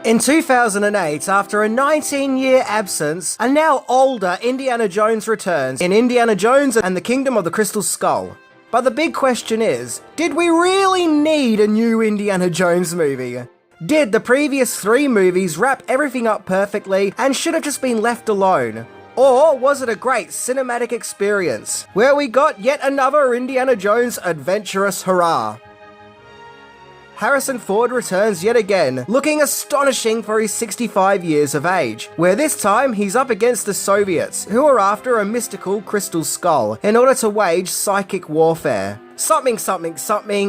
In 2008, after a 19-year absence, a now older Indiana Jones returns in Indiana Jones and the Kingdom of the Crystal Skull. But the big question is, did we really need a new Indiana Jones movie? Did the previous 3 movies wrap everything up perfectly and should have just been left alone? Or was it a great cinematic experience, where we got yet another Indiana Jones adventurous hurrah? Harrison Ford returns yet again, looking astonishing for his 65 years of age, where this time he's up against the Soviets, who are after a mystical crystal skull, in order to wage psychic warfare. Something,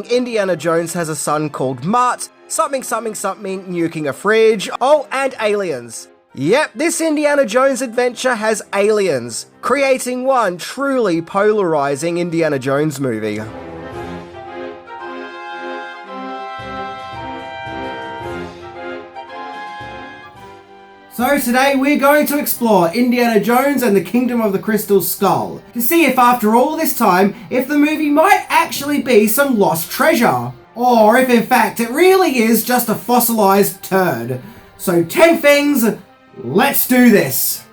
Indiana Jones has a son called Mutt, something, nuking a fridge, oh, and aliens. Yep, this Indiana Jones adventure has aliens, creating one truly polarizing Indiana Jones movie. So today we're going to explore Indiana Jones and the Kingdom of the Crystal Skull, to see if after all this time, if the movie might actually be some lost treasure, or if in fact it really is just a fossilized turd. So 10 things, let's do this!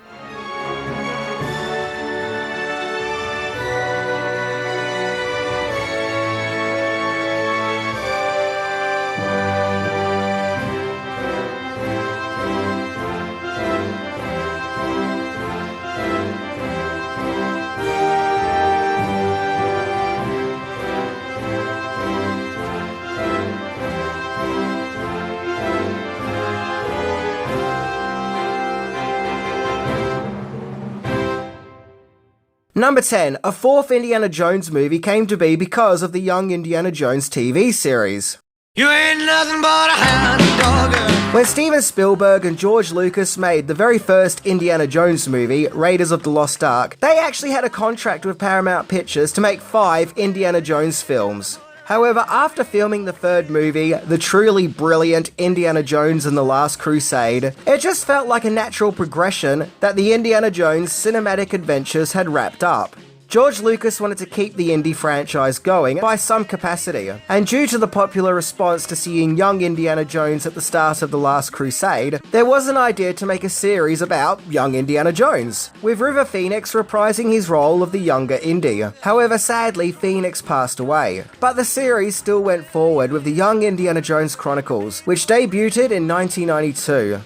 Number 10, a 4th Indiana Jones movie came to be because of the Young Indiana Jones TV series. You ain't nothing but a hound dog. When Steven Spielberg and George Lucas made the very first Indiana Jones movie, Raiders of the Lost Ark, they actually had a contract with Paramount Pictures to make 5 Indiana Jones films. However, after filming the 3rd movie, the truly brilliant Indiana Jones and the Last Crusade, it just felt like a natural progression that the Indiana Jones cinematic adventures had wrapped up. George Lucas wanted to keep the Indy franchise going by some capacity, and due to the popular response to seeing young Indiana Jones at the start of The Last Crusade, there was an idea to make a series about young Indiana Jones, with River Phoenix reprising his role of the younger Indy. However, sadly, Phoenix passed away, but the series still went forward with the Young Indiana Jones Chronicles, which debuted in 1992.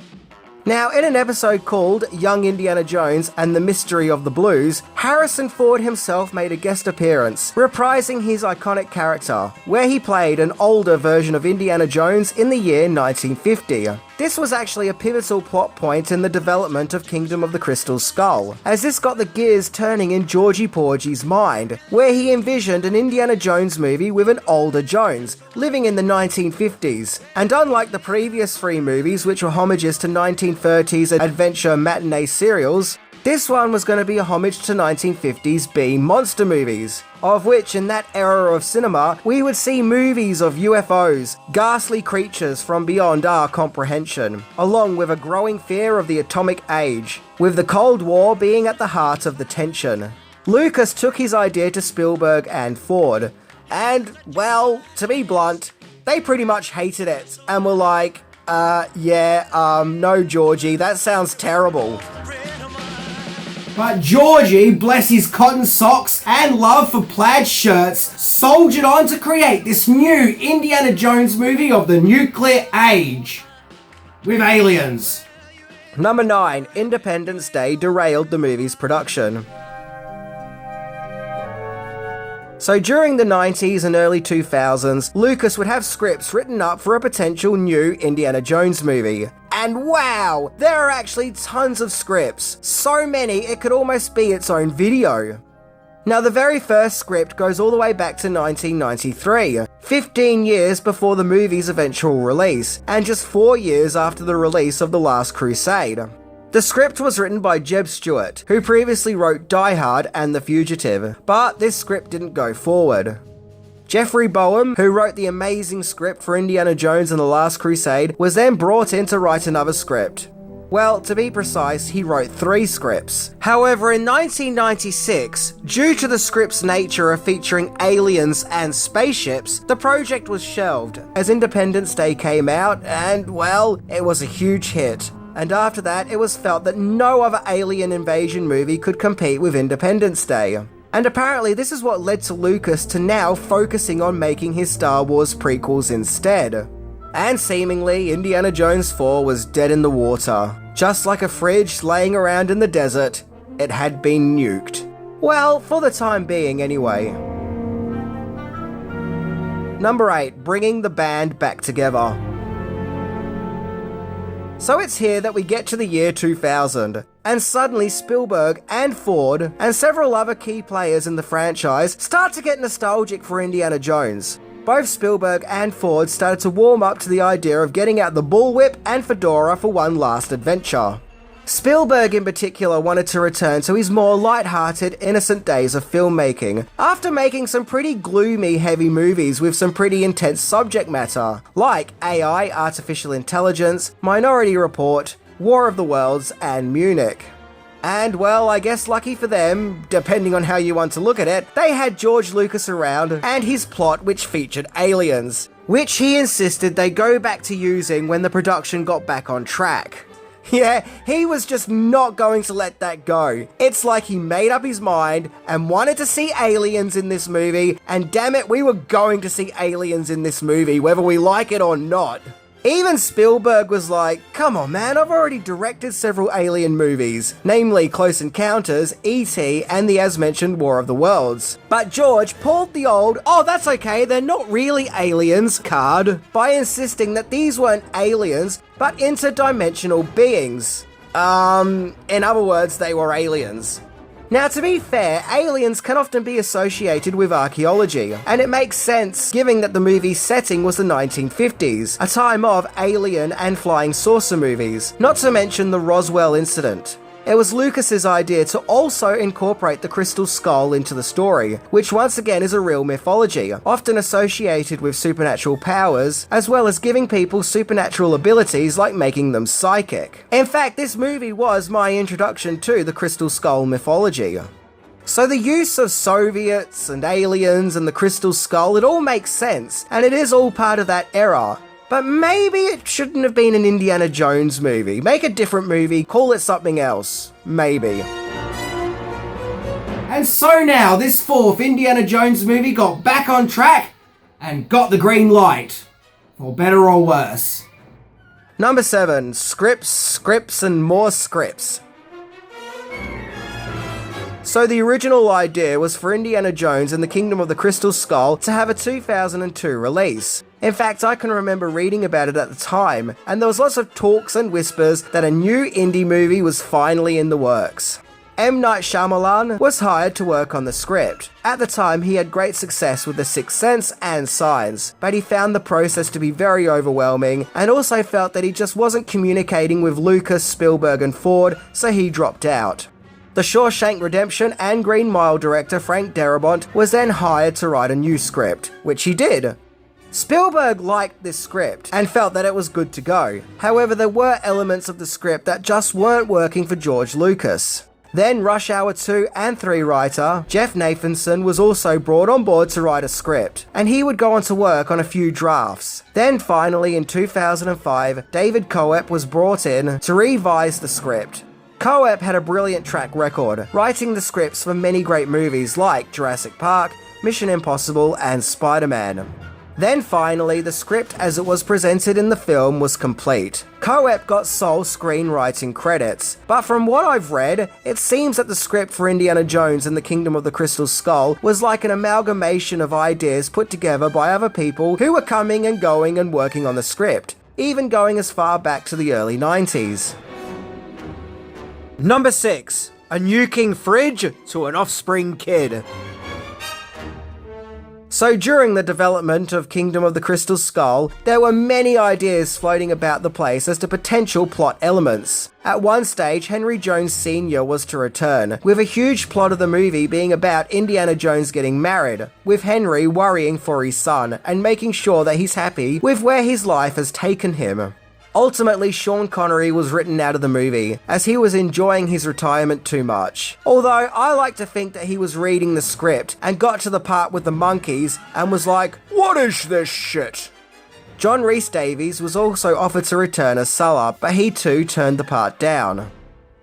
Now, in an episode called Young Indiana Jones and the Mystery of the Blues, Harrison Ford himself made a guest appearance, reprising his iconic character, where he played an older version of Indiana Jones in the year 1950. This was actually a pivotal plot point in the development of Kingdom of the Crystal Skull, as this got the gears turning in Georgie Porgy's mind, where he envisioned an Indiana Jones movie with an older Jones, living in the 1950s. And unlike the previous 3 movies, which were homages to 1930s adventure matinee serials, this one was going to be a homage to 1950s B monster movies, of which in that era of cinema, we would see movies of UFOs, ghastly creatures from beyond our comprehension, along with a growing fear of the atomic age, with the Cold War being at the heart of the tension. Lucas took his idea to Spielberg and Ford, and, well, to be blunt, they pretty much hated it, and were like, no Georgie, that sounds terrible. But Georgie, bless his cotton socks and love for plaid shirts, soldiered on to create this new Indiana Jones movie of the nuclear age, with aliens. Number 9, Independence Day derailed the movie's production. So during the 90s and early 2000s, Lucas would have scripts written up for a potential new Indiana Jones movie. And wow, there are actually tons of scripts, so many it could almost be its own video. Now the very first script goes all the way back to 1993, 15 years before the movie's eventual release, and just 4 years after the release of The Last Crusade. The script was written by Jeb Stewart, who previously wrote Die Hard and The Fugitive, but this script didn't go forward. Jeffrey Boehm, who wrote the amazing script for Indiana Jones and the Last Crusade, was then brought in to write another script. Well, to be precise, he wrote 3 scripts. However, in 1996, due to the script's nature of featuring aliens and spaceships, the project was shelved as Independence Day came out and, well, it was a huge hit. And after that, it was felt that no other alien invasion movie could compete with Independence Day. And apparently this is what led to Lucas to now focusing on making his Star Wars prequels instead. And seemingly, Indiana Jones 4 was dead in the water. Just like a fridge laying around in the desert, it had been nuked. Well, for the time being anyway. Number 8, bringing the band back together. So it's here that we get to the year 2000, and suddenly Spielberg and Ford and several other key players in the franchise start to get nostalgic for Indiana Jones. Both Spielberg and Ford started to warm up to the idea of getting out the bullwhip and fedora for one last adventure. Spielberg in particular wanted to return to his more light-hearted, innocent days of filmmaking, after making some pretty gloomy, heavy movies with some pretty intense subject matter, like AI, Artificial Intelligence, Minority Report, War of the Worlds, and Munich. And well, I guess lucky for them, depending on how you want to look at it, they had George Lucas around and his plot which featured aliens, which he insisted they go back to using when the production got back on track. Yeah, he was just not going to let that go. It's like he made up his mind and wanted to see aliens in this movie, and damn it, we were going to see aliens in this movie, whether we like it or not. Even Spielberg was like, come on man, I've already directed several alien movies, namely Close Encounters, E.T., and the as-mentioned War of the Worlds. But George pulled the old, oh that's okay, they're not really aliens card, by insisting that these weren't aliens, but interdimensional beings. In other words, they were aliens. Now, to be fair, aliens can often be associated with archaeology, and it makes sense given that the movie's setting was the 1950s, a time of alien and flying saucer movies, not to mention the Roswell incident. It was Lucas's idea to also incorporate the Crystal Skull into the story, which once again is a real mythology, often associated with supernatural powers, as well as giving people supernatural abilities like making them psychic. In fact, this movie was my introduction to the Crystal Skull mythology. So the use of Soviets and aliens and the Crystal Skull, it all makes sense, and it is all part of that era. But maybe it shouldn't have been an Indiana Jones movie. Make a different movie, call it something else. Maybe. And so now, this 4th Indiana Jones movie got back on track and got the green light. For better or worse. Number 7. Scripts, and more scripts. So the original idea was for Indiana Jones and the Kingdom of the Crystal Skull to have a 2002 release. In fact, I can remember reading about it at the time, and there was lots of talks and whispers that a new indie movie was finally in the works. M. Night Shyamalan was hired to work on the script. At the time, he had great success with The Sixth Sense and Signs, but he found the process to be very overwhelming, and also felt that he just wasn't communicating with Lucas, Spielberg and Ford, so he dropped out. The Shawshank Redemption and Green Mile director Frank Darabont was then hired to write a new script, which he did. Spielberg liked this script and felt that it was good to go. However, there were elements of the script that just weren't working for George Lucas. Then Rush Hour 2 and 3 writer Jeff Nathanson was also brought on board to write a script, and he would go on to work on a few drafts. Then finally in 2005, David Koepp was brought in to revise the script. Koepp had a brilliant track record, writing the scripts for many great movies like Jurassic Park, Mission Impossible and Spider-Man. Then finally, the script as it was presented in the film was complete. Koepp got sole screenwriting credits, but from what I've read, it seems that the script for Indiana Jones and the Kingdom of the Crystal Skull was like an amalgamation of ideas put together by other people who were coming and going and working on the script, even going as far back to the early 90s. Number 6. A nuking fridge to an offspring kid. So during the development of Kingdom of the Crystal Skull, there were many ideas floating about the place as to potential plot elements. At one stage, Henry Jones Sr. was to return, with a huge plot of the movie being about Indiana Jones getting married, with Henry worrying for his son and making sure that he's happy with where his life has taken him. Ultimately, Sean Connery was written out of the movie, as he was enjoying his retirement too much. Although, I like to think that he was reading the script and got to the part with the monkeys and was like, "What is this shit?" John Rhys Davies was also offered to return as Sulla, but he too turned the part down.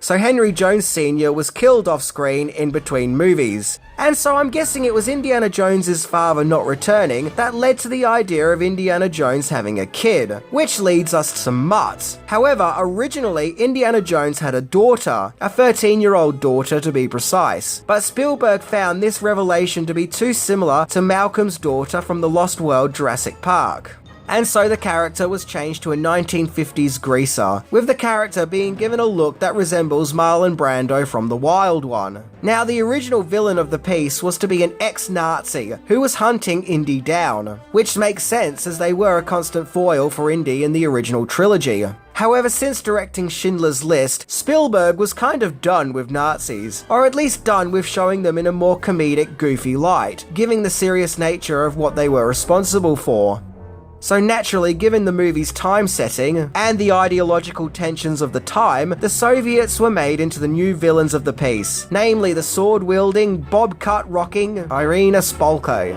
So Henry Jones Sr. was killed off screen in between movies. And so I'm guessing it was Indiana Jones's father not returning that led to the idea of Indiana Jones having a kid, which leads us to Mutt. However, originally Indiana Jones had a daughter, a 13-year-old daughter to be precise, but Spielberg found this revelation to be too similar to Malcolm's daughter from the Lost World Jurassic Park. And so the character was changed to a 1950s greaser, with the character being given a look that resembles Marlon Brando from The Wild One. Now, the original villain of the piece was to be an ex-Nazi who was hunting Indy down, which makes sense as they were a constant foil for Indy in the original trilogy. However, since directing Schindler's List, Spielberg was kind of done with Nazis, or at least done with showing them in a more comedic, goofy light, giving the serious nature of what they were responsible for. So naturally, given the movie's time setting and the ideological tensions of the time, the Soviets were made into the new villains of the piece, namely the sword-wielding, bob-cut-rocking Irina Spalko.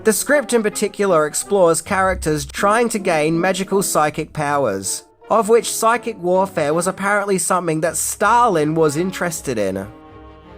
The script in particular explores characters trying to gain magical psychic powers, of which psychic warfare was apparently something that Stalin was interested in.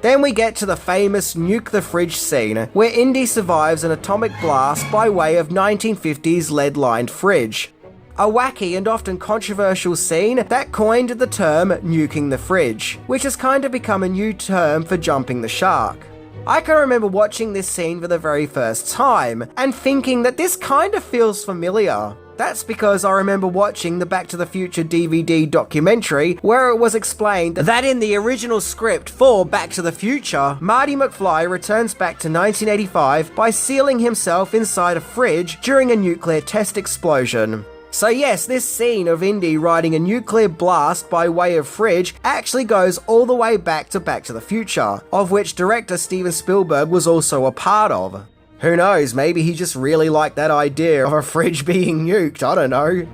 Then we get to the famous Nuke the Fridge scene, where Indy survives an atomic blast by way of 1950s lead-lined fridge. A wacky and often controversial scene that coined the term nuking the fridge, which has kind of become a new term for jumping the shark. I can remember watching this scene for the very first time, and thinking that this kind of feels familiar. That's because I remember watching the Back to the Future DVD documentary where it was explained that in the original script for Back to the Future, Marty McFly returns back to 1985 by sealing himself inside a fridge during a nuclear test explosion. So yes, this scene of Indy riding a nuclear blast by way of fridge actually goes all the way back to the Future, of which director Steven Spielberg was also a part of. Who knows, maybe he just really liked that idea of a fridge being nuked, I don't know.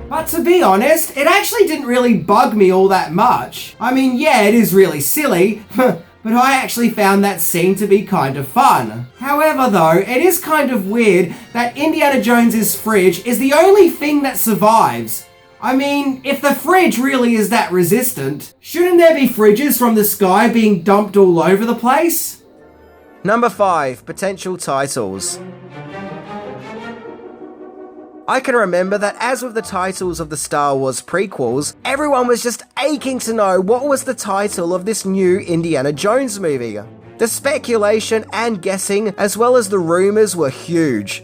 But to be honest, it actually didn't really bug me all that much. I mean, yeah, it is really silly, but I actually found that scene to be kind of fun. However though, it is kind of weird that Indiana Jones's fridge is the only thing that survives. I mean, if the fridge really is that resistant, shouldn't there be fridges from the sky being dumped all over the place? Number 5. Potential titles. I can remember that as with the titles of the Star Wars prequels, everyone was just aching to know what was the title of this new Indiana Jones movie. The speculation and guessing, as well as the rumours, were huge.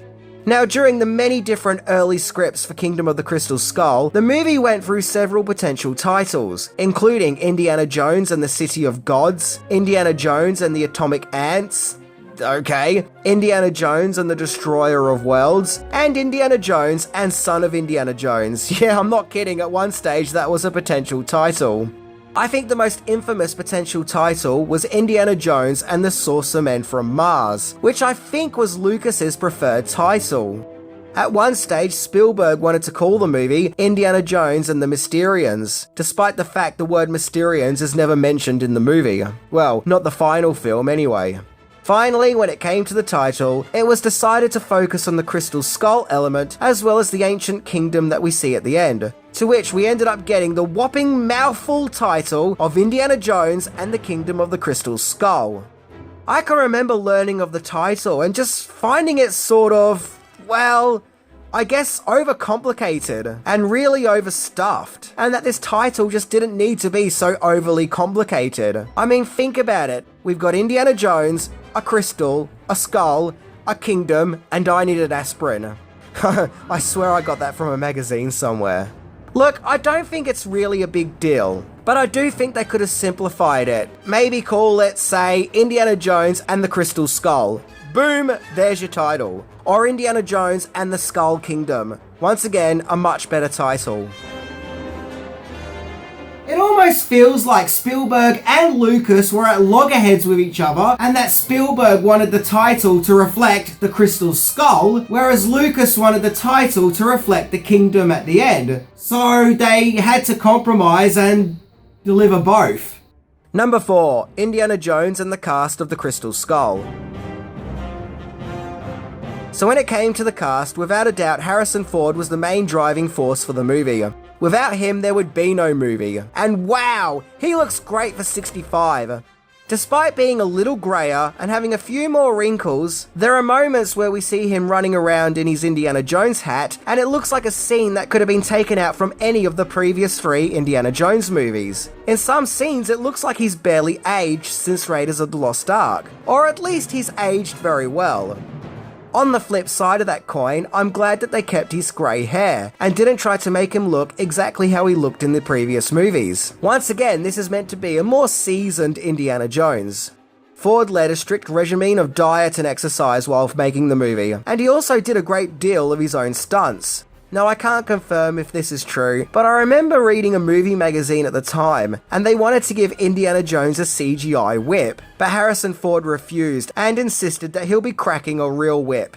Now, during the many different early scripts for Kingdom of the Crystal Skull, the movie went through several potential titles, including Indiana Jones and the City of Gods, Indiana Jones and the Atomic Ants, okay, Indiana Jones and the Destroyer of Worlds, and Indiana Jones and Son of Indiana Jones. Yeah, I'm not kidding, at one stage that was a potential title. I think the most infamous potential title was Indiana Jones and the Saucer Men from Mars, which I think was Lucas's preferred title. At one stage, Spielberg wanted to call the movie Indiana Jones and the Mysterians, despite the fact the word Mysterians is never mentioned in the movie. Well, not the final film anyway. Finally, when it came to the title, it was decided to focus on the Crystal Skull element as well as the ancient kingdom that we see at the end, to which we ended up getting the whopping mouthful title of Indiana Jones and the Kingdom of the Crystal Skull. I can remember learning of the title and just finding it sort of, well, I guess overcomplicated and really overstuffed, and that this title just didn't need to be so overly complicated. I mean, think about it. We've got Indiana Jones, a crystal, a skull, a kingdom, and I needed aspirin. I swear I got that from a magazine somewhere. Look, I don't think it's really a big deal, but I do think they could have simplified it. Maybe call it, say, Indiana Jones and the Crystal Skull. Boom, there's your title. Or Indiana Jones and the Skull Kingdom. Once again, a much better title. It almost feels like Spielberg and Lucas were at loggerheads with each other, and that Spielberg wanted the title to reflect the Crystal Skull, whereas Lucas wanted the title to reflect the kingdom at the end. So they had to compromise and deliver both. Number 4. Indiana Jones and the cast of the Crystal Skull. So when it came to the cast, without a doubt Harrison Ford was the main driving force for the movie. Without him, there would be no movie. And wow, he looks great for 65. Despite being a little greyer and having a few more wrinkles, there are moments where we see him running around in his Indiana Jones hat, and it looks like a scene that could have been taken out from any of the previous 3 Indiana Jones movies. In some scenes, it looks like he's barely aged since Raiders of the Lost Ark, or at least he's aged very well. On the flip side of that coin, I'm glad that they kept his grey hair, and didn't try to make him look exactly how he looked in the previous movies. Once again, this is meant to be a more seasoned Indiana Jones. Ford led a strict regime of diet and exercise while making the movie, and he also did a great deal of his own stunts. Now, I can't confirm if this is true, but I remember reading a movie magazine at the time, and they wanted to give Indiana Jones a CGI whip, but Harrison Ford refused and insisted that he'll be cracking a real whip.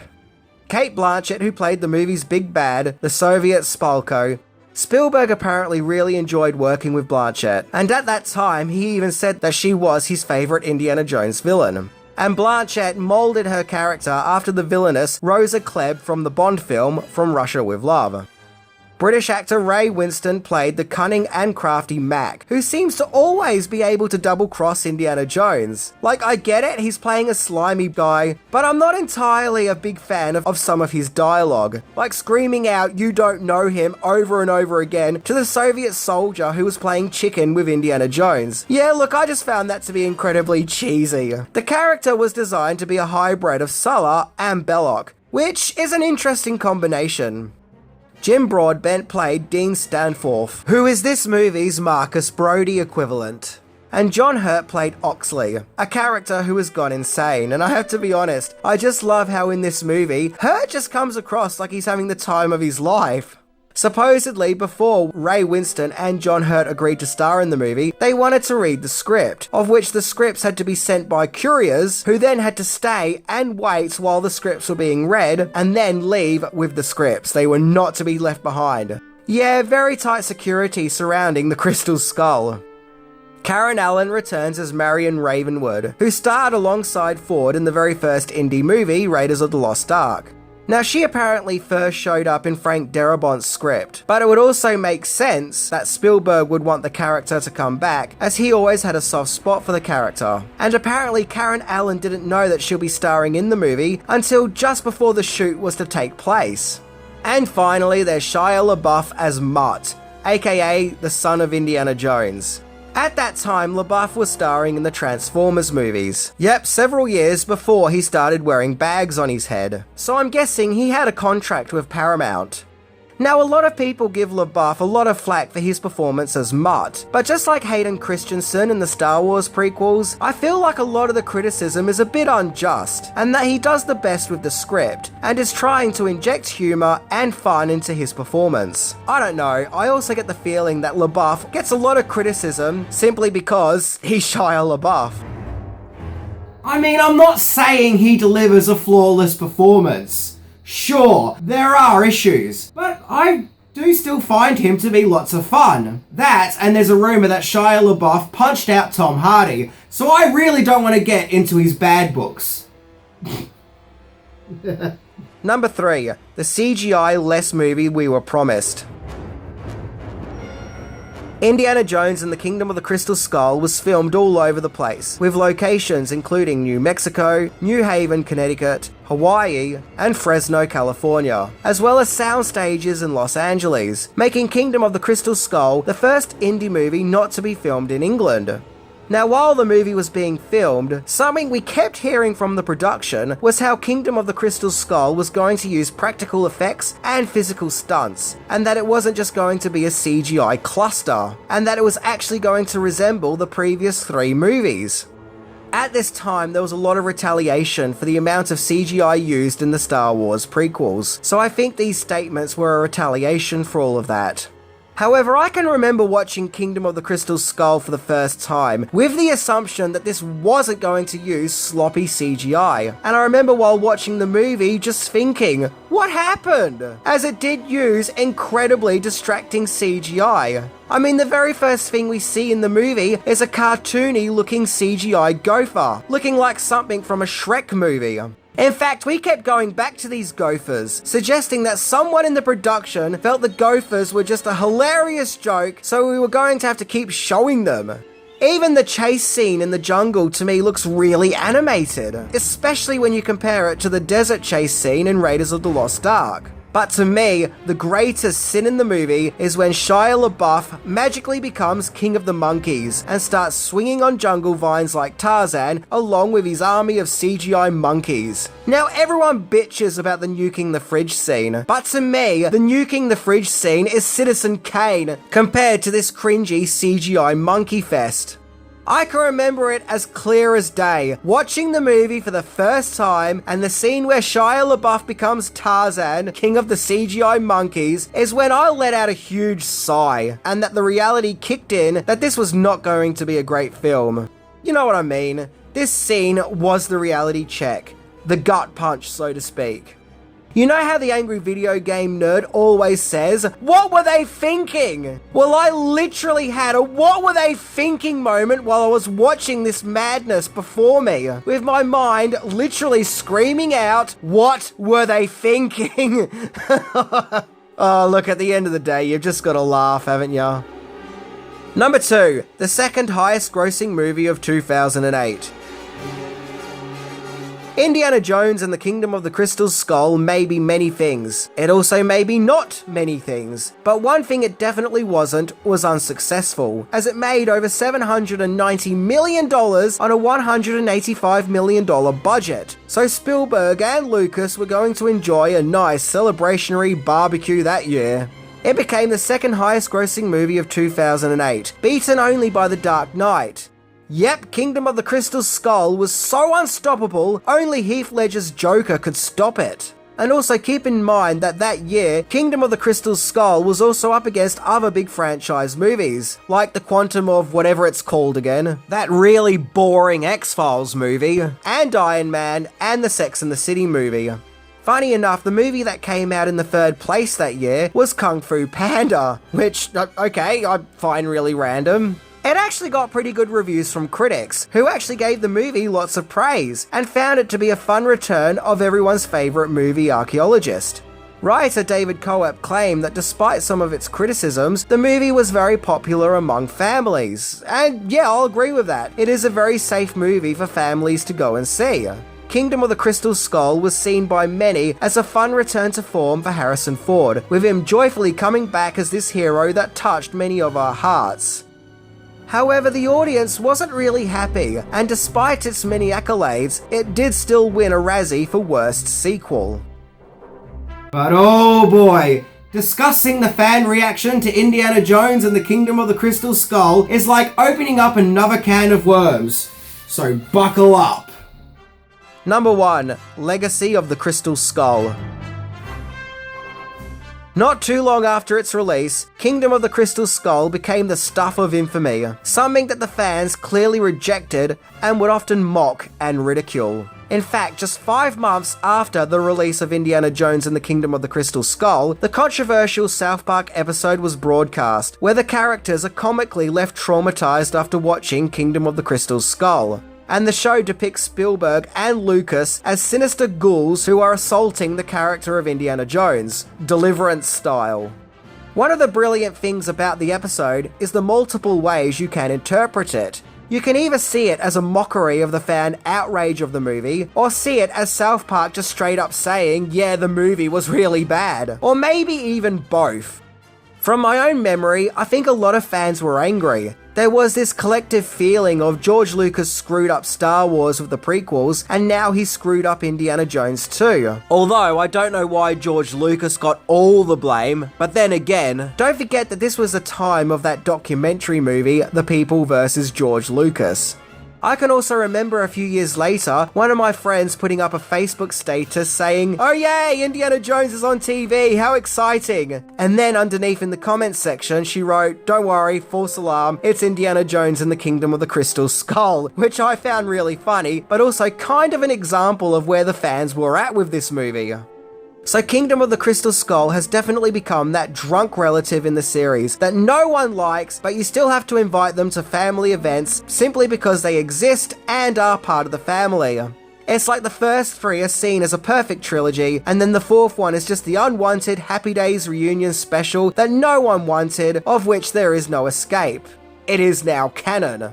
Cate Blanchett, who played the movie's big bad, the Soviet Spalko, Spielberg apparently really enjoyed working with Blanchett, and at that time he even said that she was his favourite Indiana Jones villain. And Blanchett moulded her character after the villainess Rosa Klebb from the Bond film From Russia with Love. British actor Ray Winstone played the cunning and crafty Mac, who seems to always be able to double-cross Indiana Jones. Like, I get it, he's playing a slimy guy, but I'm not entirely a big fan of some of his dialogue. Like screaming out, "You don't know him," over and over again to the Soviet soldier who was playing chicken with Indiana Jones. Yeah, look, I just found that to be incredibly cheesy. The character was designed to be a hybrid of Sulla and Belloc, which is an interesting combination. Jim Broadbent played Dean Stanforth, who is this movie's Marcus Brody equivalent. And John Hurt played Oxley, a character who has gone insane, and I have to be honest, I just love how in this movie, Hurt just comes across like he's having the time of his life. Supposedly, before Ray Winstone and John Hurt agreed to star in the movie, they wanted to read the script, of which the scripts had to be sent by couriers, who then had to stay and wait while the scripts were being read, and then leave with the scripts. They were not to be left behind. Yeah, very tight security surrounding the Crystal Skull. Karen Allen returns as Marion Ravenwood, who starred alongside Ford in the very first Indy movie, Raiders of the Lost Ark. Now, she apparently first showed up in Frank Darabont's script, but it would also make sense that Spielberg would want the character to come back, as he always had a soft spot for the character. And apparently Karen Allen didn't know that she'll be starring in the movie until just before the shoot was to take place. And finally, there's Shia LaBeouf as Mutt, aka the son of Indiana Jones. At that time, LaBeouf was starring in the Transformers movies. Yep, several years before he started wearing bags on his head. So I'm guessing he had a contract with Paramount. Now, a lot of people give LaBeouf a lot of flack for his performance as Mutt, but just like Hayden Christensen in the Star Wars prequels, I feel like a lot of the criticism is a bit unjust, and that he does the best with the script, and is trying to inject humour and fun into his performance. I don't know, I also get the feeling that LaBeouf gets a lot of criticism simply because he's Shia LaBeouf. I mean, I'm not saying he delivers a flawless performance. Sure, there are issues, but I do still find him to be lots of fun. That, and there's a rumour that Shia LaBeouf punched out Tom Hardy, so I really don't want to get into his bad books. Number 3. The CGI-less movie we were promised. Indiana Jones and the Kingdom of the Crystal Skull was filmed all over the place, with locations including New Mexico, New Haven, Connecticut, Hawaii, and Fresno, California, as well as sound stages in Los Angeles, making Kingdom of the Crystal Skull the first indie movie not to be filmed in England. Now, while the movie was being filmed, something we kept hearing from the production was how Kingdom of the Crystal Skull was going to use practical effects and physical stunts, and that it wasn't just going to be a CGI cluster, and that it was actually going to resemble the previous 3 movies. At this time, there was a lot of retaliation for the amount of CGI used in the Star Wars prequels, so I think these statements were a retaliation for all of that. However, I can remember watching Kingdom of the Crystal Skull for the first time with the assumption that this wasn't going to use sloppy CGI. And I remember while watching the movie just thinking, what happened? As it did use incredibly distracting CGI. I mean, the very first thing we see in the movie is a cartoony looking CGI gopher, looking like something from a Shrek movie. In fact, we kept going back to these gophers, suggesting that someone in the production felt the gophers were just a hilarious joke, so we were going to have to keep showing them. Even the chase scene in the jungle to me looks really animated, especially when you compare it to the desert chase scene in Raiders of the Lost Ark. But to me, the greatest sin in the movie is when Shia LaBeouf magically becomes king of the monkeys and starts swinging on jungle vines like Tarzan along with his army of CGI monkeys. Now everyone bitches about the nuking the fridge scene, but to me, the nuking the fridge scene is Citizen Kane compared to this cringy CGI monkey fest. I can remember it as clear as day, watching the movie for the first time, and the scene where Shia LaBeouf becomes Tarzan, king of the CGI monkeys, is when I let out a huge sigh, and that the reality kicked in that this was not going to be a great film. You know what I mean? This scene was the reality check, the gut punch, so to speak. You know how the angry video game nerd always says, what were they thinking? Well, I literally had a what were they thinking moment while I was watching this madness before me, with my mind literally screaming out, what were they thinking? Oh, look, at the end of the day, you've just got to laugh, haven't you? Number 2, the second highest grossing movie of 2008. Indiana Jones and the Kingdom of the Crystal Skull may be many things. It also may be not many things. But one thing it definitely wasn't was unsuccessful, as it made over $790 million on a $185 million budget. So Spielberg and Lucas were going to enjoy a nice celebrationary barbecue that year. It became the second highest grossing movie of 2008, beaten only by The Dark Knight. Yep, Kingdom of the Crystal Skull was so unstoppable, only Heath Ledger's Joker could stop it. And also keep in mind that that year, Kingdom of the Crystal Skull was also up against other big franchise movies, like the Quantum of whatever it's called again, that really boring X-Files movie, and Iron Man, and the Sex and the City movie. Funny enough, the movie that came out in the third place that year was Kung Fu Panda, which, okay, I find really random. It actually got pretty good reviews from critics, who actually gave the movie lots of praise, and found it to be a fun return of everyone's favourite movie archaeologist. Writer David Coep claimed that despite some of its criticisms, the movie was very popular among families. And yeah, I'll agree with that. It is a very safe movie for families to go and see. Kingdom of the Crystal Skull was seen by many as a fun return to form for Harrison Ford, with him joyfully coming back as this hero that touched many of our hearts. However, the audience wasn't really happy, and despite its many accolades, it did still win a Razzie for Worst Sequel. But oh boy, discussing the fan reaction to Indiana Jones and the Kingdom of the Crystal Skull is like opening up another can of worms. So buckle up. Number 1, Legacy of the Crystal Skull. Not too long after its release, Kingdom of the Crystal Skull became the stuff of infamy, something that the fans clearly rejected and would often mock and ridicule. In fact, just 5 months after the release of Indiana Jones and the Kingdom of the Crystal Skull, the controversial South Park episode was broadcast, where the characters are comically left traumatized after watching Kingdom of the Crystal Skull. And the show depicts Spielberg and Lucas as sinister ghouls who are assaulting the character of Indiana Jones, Deliverance style. One of the brilliant things about the episode is the multiple ways you can interpret it. You can either see it as a mockery of the fan outrage of the movie, or see it as South Park just straight up saying, yeah, the movie was really bad, or maybe even both. From my own memory, I think a lot of fans were angry. There was this collective feeling of George Lucas screwed up Star Wars with the prequels, and now he screwed up Indiana Jones too. Although I don't know why George Lucas got all the blame, but then again, don't forget that this was the time of that documentary movie, The People vs. George Lucas. I can also remember a few years later, one of my friends putting up a Facebook status saying, "Oh yay, Indiana Jones is on TV, how exciting!" And then underneath in the comments section, she wrote, "Don't worry, false alarm, it's Indiana Jones and the Kingdom of the Crystal Skull," which I found really funny, but also kind of an example of where the fans were at with this movie. So Kingdom of the Crystal Skull has definitely become that drunk relative in the series that no one likes, but you still have to invite them to family events simply because they exist and are part of the family. It's like the first three are seen as a perfect trilogy, and then the fourth one is just the unwanted Happy Days reunion special that no one wanted, of which there is no escape. It is now canon.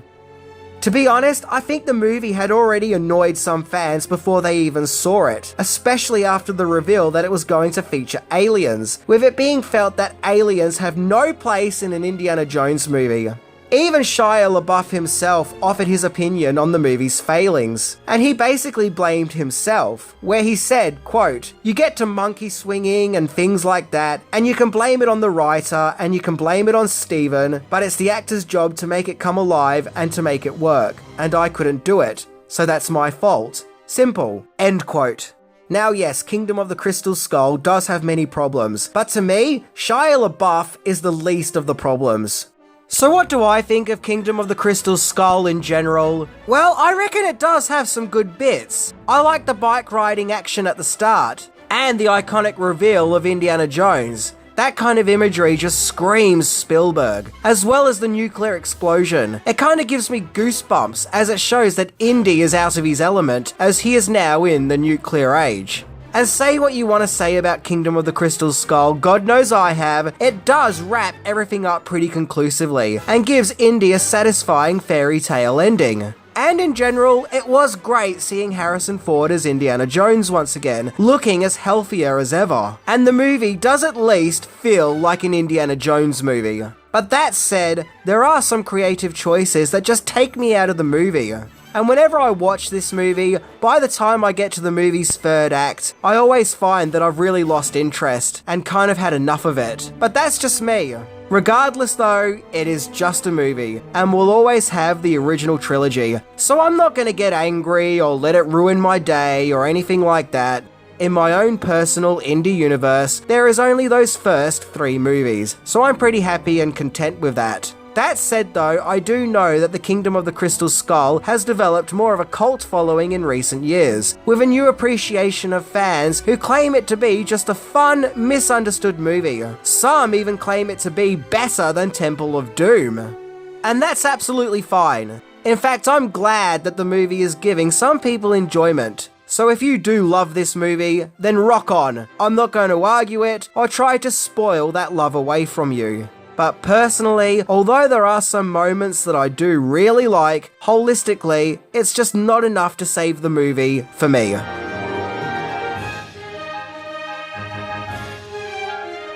To be honest, I think the movie had already annoyed some fans before they even saw it, especially after the reveal that it was going to feature aliens, with it being felt that aliens have no place in an Indiana Jones movie. Even Shia LaBeouf himself offered his opinion on the movie's failings, and he basically blamed himself, where he said, quote, "You get to monkey swinging and things like that, and you can blame it on the writer, and you can blame it on Steven, but it's the actor's job to make it come alive and to make it work, and I couldn't do it, so that's my fault. Simple." End quote. Now yes, Kingdom of the Crystal Skull does have many problems, but to me, Shia LaBeouf is the least of the problems. So what do I think of Kingdom of the Crystal Skull in general? Well, I reckon it does have some good bits. I like the bike riding action at the start, and the iconic reveal of Indiana Jones. That kind of imagery just screams Spielberg, as well as the nuclear explosion. It kind of gives me goosebumps, as it shows that Indy is out of his element, as he is now in the nuclear age. And say what you want to say about Kingdom of the Crystal Skull, God knows I have, it does wrap everything up pretty conclusively, and gives Indy a satisfying fairy tale ending. And in general, it was great seeing Harrison Ford as Indiana Jones once again, looking as healthier as ever. And the movie does at least feel like an Indiana Jones movie. But that said, there are some creative choices that just take me out of the movie. And whenever I watch this movie, by the time I get to the movie's third act, I always find that I've really lost interest and kind of had enough of it. But that's just me. Regardless though, it is just a movie, and will always have the original trilogy, so I'm not gonna get angry or let it ruin my day or anything like that. In my own personal indie universe, there is only those first three movies, so I'm pretty happy and content with that. That said though, I do know that the Kingdom of the Crystal Skull has developed more of a cult following in recent years, with a new appreciation of fans who claim it to be just a fun, misunderstood movie. Some even claim it to be better than Temple of Doom. And that's absolutely fine. In fact, I'm glad that the movie is giving some people enjoyment. So if you do love this movie, then rock on. I'm not going to argue it or try to spoil that love away from you. But personally, although there are some moments that I do really like, holistically, it's just not enough to save the movie for me.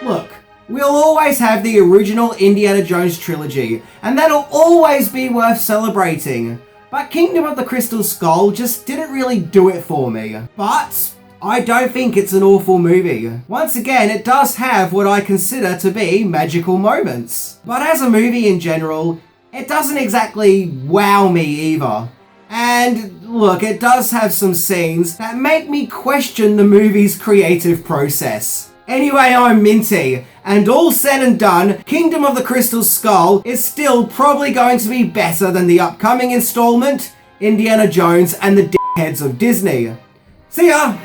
Look, we'll always have the original Indiana Jones trilogy, and that'll always be worth celebrating. But Kingdom of the Crystal Skull just didn't really do it for me. But I don't think it's an awful movie. Once again, it does have what I consider to be magical moments. But as a movie in general, it doesn't exactly wow me either. And look, it does have some scenes that make me question the movie's creative process. Anyway, I'm Minty, and all said and done, Kingdom of the Crystal Skull is still probably going to be better than the upcoming installment, Indiana Jones and the Dickheads of Disney. See ya!